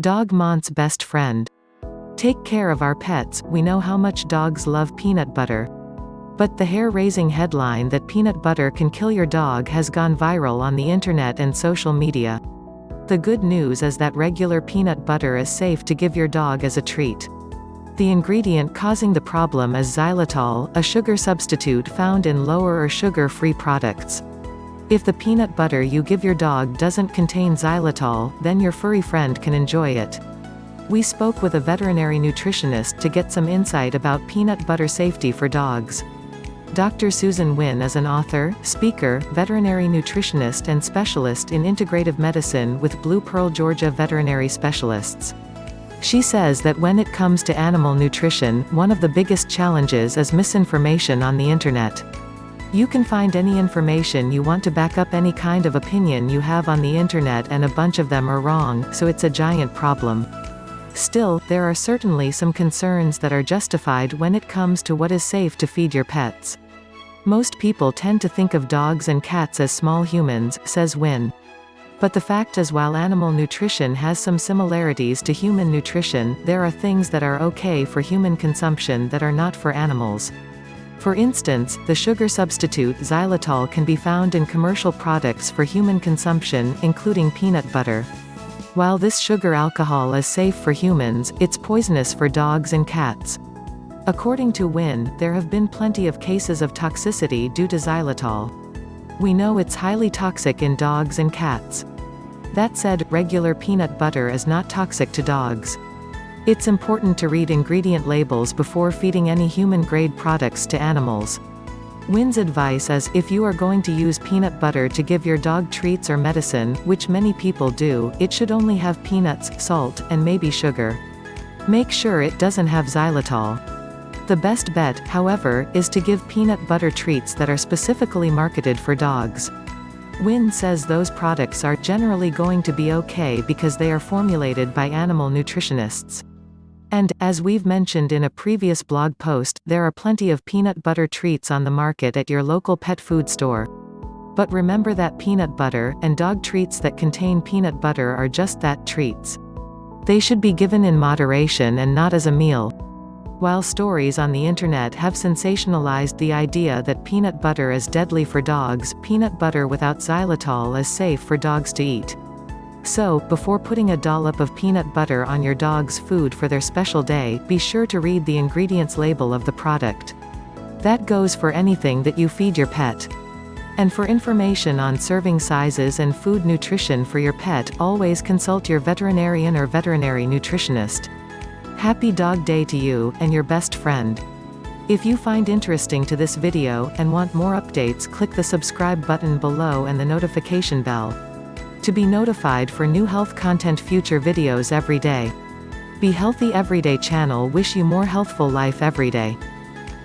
Dog Mont's best friend. Take care of our pets. We know how much dogs love peanut butter. But the hair-raising headline that peanut butter can kill your dog has gone viral on the internet and social media. The good news is that regular peanut butter is safe to give your dog as a treat. The ingredient causing the problem is xylitol, a sugar substitute found in lower or sugar-free products. If the peanut butter you give your dog doesn't contain xylitol, then your furry friend can enjoy it. We spoke with a veterinary nutritionist to get some insight about peanut butter safety for dogs. Dr. Susan Wynn is an author, speaker, veterinary nutritionist and specialist in integrative medicine with Blue Pearl Georgia Veterinary Specialists. She says that when it comes to animal nutrition, one of the biggest challenges is misinformation on the internet. You can find any information you want to back up any kind of opinion you have on the internet, and a bunch of them are wrong, so it's a giant problem. Still, there are certainly some concerns that are justified when it comes to what is safe to feed your pets. Most people tend to think of dogs and cats as small humans, says Wynn. But the fact is, while animal nutrition has some similarities to human nutrition, there are things that are okay for human consumption that are not for animals. For instance, the sugar substitute xylitol can be found in commercial products for human consumption, including peanut butter. While this sugar alcohol is safe for humans, it's poisonous for dogs and cats. According to Wynn, there have been plenty of cases of toxicity due to xylitol. We know it's highly toxic in dogs and cats. That said, regular peanut butter is not toxic to dogs. It's important to read ingredient labels before feeding any human-grade products to animals. Wynn's advice is, if you are going to use peanut butter to give your dog treats or medicine, which many people do, it should only have peanuts, salt, and maybe sugar. Make sure it doesn't have xylitol. The best bet, however, is to give peanut butter treats that are specifically marketed for dogs. Wynn says those products are generally going to be okay because they are formulated by animal nutritionists. And, as we've mentioned in a previous blog post, there are plenty of peanut butter treats on the market at your local pet food store. But remember that peanut butter, and dog treats that contain peanut butter are just that, treats. They should be given in moderation and not as a meal. While stories on the internet have sensationalized the idea that peanut butter is deadly for dogs, peanut butter without xylitol is safe for dogs to eat. So, before putting a dollop of peanut butter on your dog's food for their special day, be sure to read the ingredients label of the product. That goes for anything that you feed your pet. And for information on serving sizes and food nutrition for your pet, always consult your veterinarian or veterinary nutritionist. Happy Dog Day to you, and your best friend. If you find interesting to this video, and want more updates, click the subscribe button below and the notification bell to be notified for new health content, future videos every day. Be Healthy Everyday channel wish you more healthful life every day.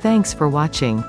Thanks for watching.